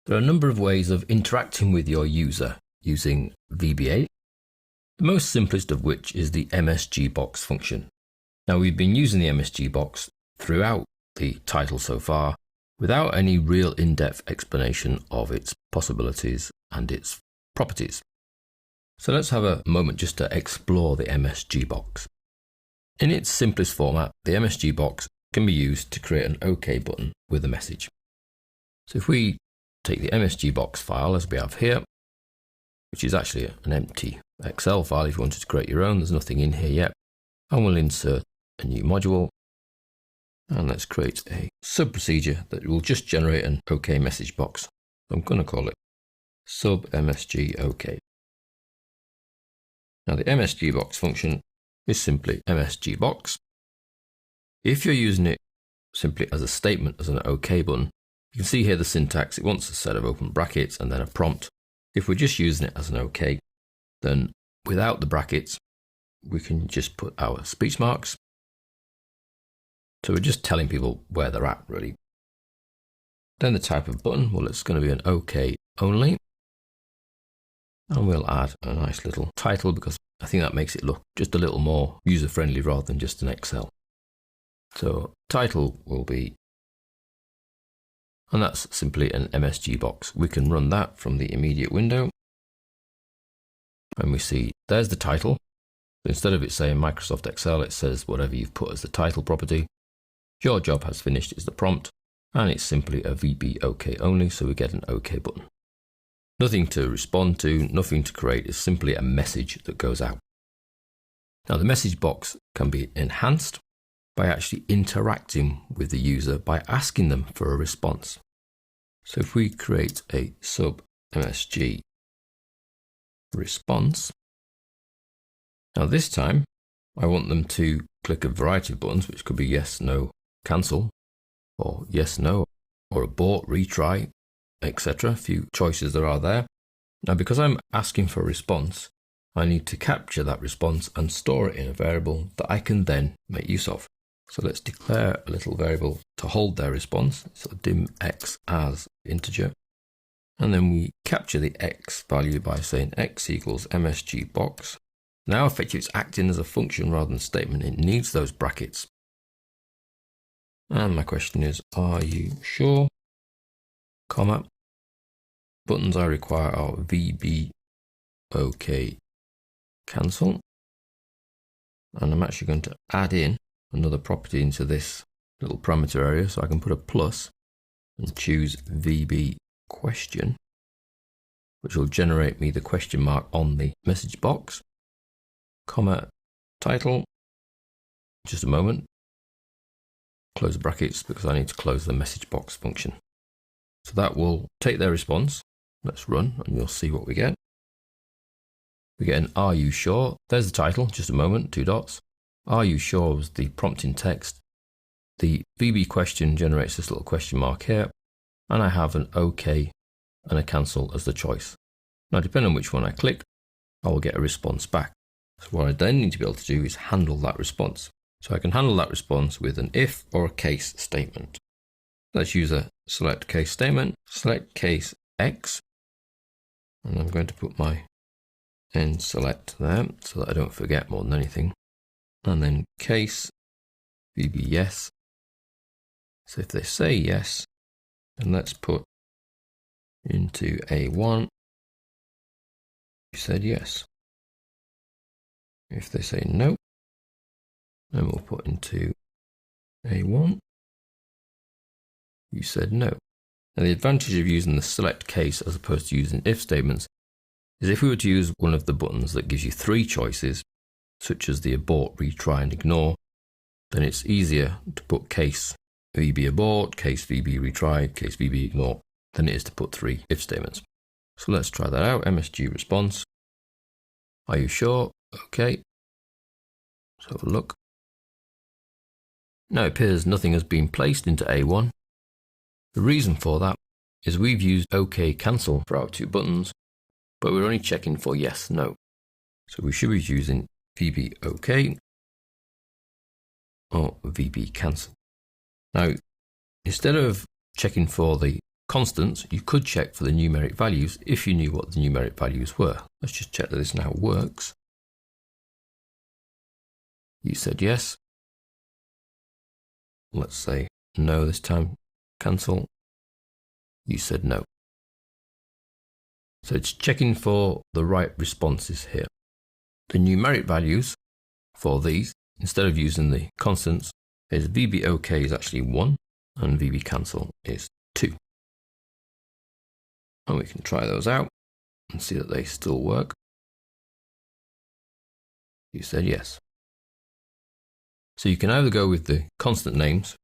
There are a number of ways of interacting with your user using VBA, the most simplest of which is the MSGBOX function. Now, we've been using the MSGBOX throughout the title so far without any real in-depth explanation of its possibilities and its properties. So let's have a moment just to explore the MSGBOX. In its simplest format, the MSGBOX can be used to create an OK button with a message. So if we take the MSGBOX file as we have here, which is actually an empty Excel file if you wanted to create your own, there's nothing in here yet, and we'll insert a new module, and let's create a sub-procedure that will just generate an OK message box. I'm going to call it sub MSG OK. Now the MSGBOX function is simply MSGBOX. If you're using it simply as a statement, as an OK button, you can see here the syntax. It wants a set of open brackets and then a prompt. If we're just using it as an OK, then without the brackets, we can just put our speech marks. So we're just telling people where they're at, really. Then the type of button, well, it's going to be an OK only. And we'll add a nice little title because I think that makes it look just a little more user-friendly rather than just an Excel. So title will be, and that's simply an MSGBOX. We can run that from the immediate window. And we see there's the title. Instead of it saying Microsoft Excel, it says whatever you've put as the title property. Your job has finished is the prompt, and it's simply a VB OK only, so we get an OK button. Nothing to respond to, nothing to create, it's simply a message that goes out. Now the message box can be enhanced by actually interacting with the user by asking them for a response. So if we create a sub MSG response, now this time I want them to click a variety of buttons, which could be yes, no, cancel, or yes, no, or abort, retry, etc. A few choices there are there. Now because I'm asking for a response, I need to capture that response and store it in a variable that I can then make use of. So let's declare a little variable to hold their response, so dim x as integer, and then we capture the x value by saying x equals MSGBOX. Now effectively it's acting as a function rather than a statement. It needs those brackets. And my question is, are you sure? Comma. Buttons I require are VB OK cancel. And I'm actually going to add in another property into this little parameter area, so I can put a plus and choose VB question, which will generate me the question mark on the message box, comma, title, just a moment, close the brackets because I need to close the message box function. So that will take their response. Let's run and you'll see what we get. We get an are you sure? There's the title, just a moment, 2 dots. Are you sure was the prompting text. The VB question generates this little question mark here, and I have an OK and a cancel as the choice. Now, depending on which one I click, I will get a response back. So what I then need to be able to do is handle that response. So I can handle that response with an if or a case statement. Let's use a select case statement, select case X, and I'm going to put my end select there so that I don't forget more than anything. And then case VB yes. So if they say yes, then let's put into A1, you said yes. If they say no, then we'll put into A1, you said no. Now the advantage of using the select case as opposed to using if statements is if we were to use one of the buttons that gives you 3 choices, such as the abort, retry and ignore, then it's easier to put case VB abort, case VB retry, case VB ignore than it is to put 3 if statements. So let's try that out. MSG response. Are you sure? Okay. Let's have a look. Now it appears nothing has been placed into A1. The reason for that is we've used OK cancel for our 2 buttons, but we're only checking for yes, no. So we should be using VB OK or VB cancel. Now, instead of checking for the constants, you could check for the numeric values if you knew what the numeric values were. Let's just check that this now works. You said yes. Let's say no this time. Cancel. You said no. So it's checking for the right responses here. The numeric values for these, instead of using the constants, is VBOK is actually 1 and VB cancel is 2. And we can try those out and see that they still work. You said yes. So you can either go with the constant names,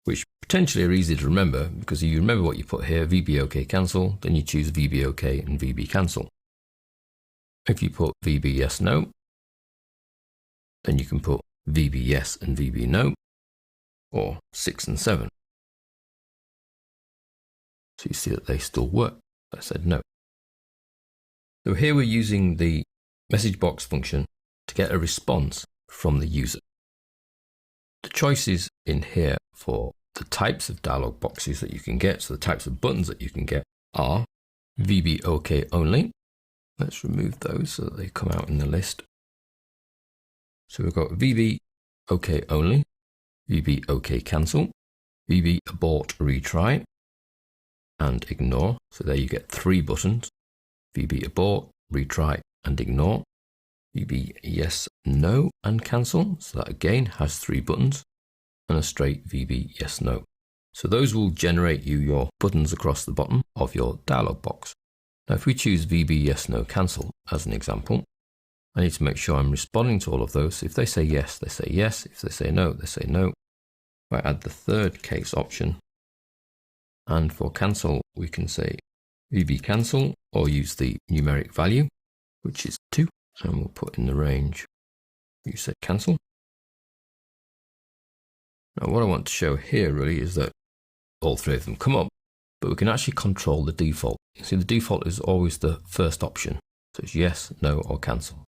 which potentially are easy to remember because you remember what you put here, VBOK cancel, then you choose VBOK and VB cancel. If you put VB yes no, then you can put VB yes and VB no, or 6 and 7. So you see that they still work. I said no. So here we're using the MSGBOX function to get a response from the user. The choices in here for the types of dialog boxes that you can get, so the types of buttons that you can get, are VB OK only. Let's remove those so that they come out in the list. So we've got VB OK only, VB OK cancel, VB abort retry, and ignore. So there you get 3 buttons, VB abort, retry, and ignore. VB yes, no, and cancel. So that again has 3 buttons, and a straight VB yes, no. So those will generate you your buttons across the bottom of your dialog box. Now if we choose VB yes, no, cancel as an example, I need to make sure I'm responding to all of those. If they say yes, they say yes. If they say no, they say no. If I add the third case option, and for cancel, we can say VB cancel or use the numeric value, which is 2, and we'll put in the range. You said cancel. Now what I want to show here really is that all 3 of them come up, but we can actually control the default. You see the default is always the first option. So it's yes, no, or cancel.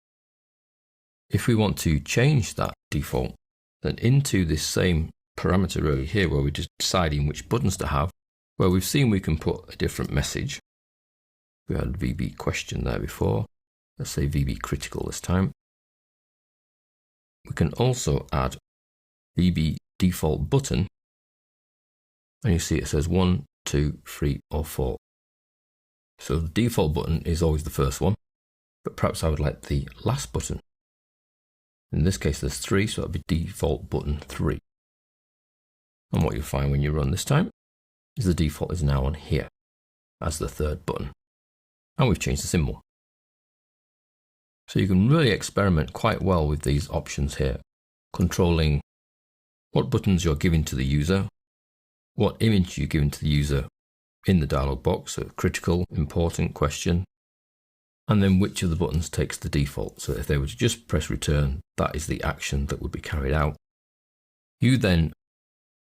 If we want to change that default, then into this same parameter over here where we're just deciding which buttons to have, where we've seen we can put a different message. We had VB question there before. Let's say VB critical this time. We can also add VB default button. And you see it says 1, 2, 3, or 4. So the default button is always the first one, but perhaps I would like the last button. In this case, there's 3, so it'll be default button 3. And what you'll find when you run this time is the default is now on here as the 3rd button. And we've changed the symbol. So you can really experiment quite well with these options here, controlling what buttons you're giving to the user, what image you're giving to the user in the dialog box, so critical, important, question, and then which of the buttons takes the default. So if they were to just press return, that is the action that would be carried out. You then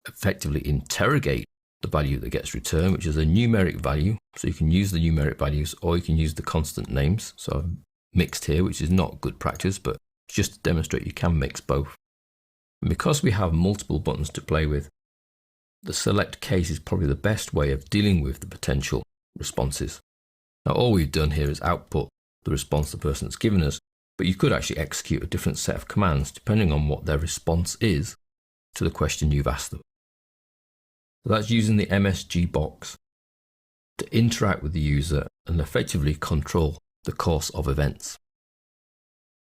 effectively interrogate the value that gets returned, which is a numeric value. So you can use the numeric values or you can use the constant names. So I've mixed here, which is not good practice, but just to demonstrate you can mix both. And because we have multiple buttons to play with, the select case is probably the best way of dealing with the potential responses. Now all we've done here is output the response the person has given us, but you could actually execute a different set of commands depending on what their response is to the question you've asked them. So that's using the MSGBOX to interact with the user and effectively control the course of events.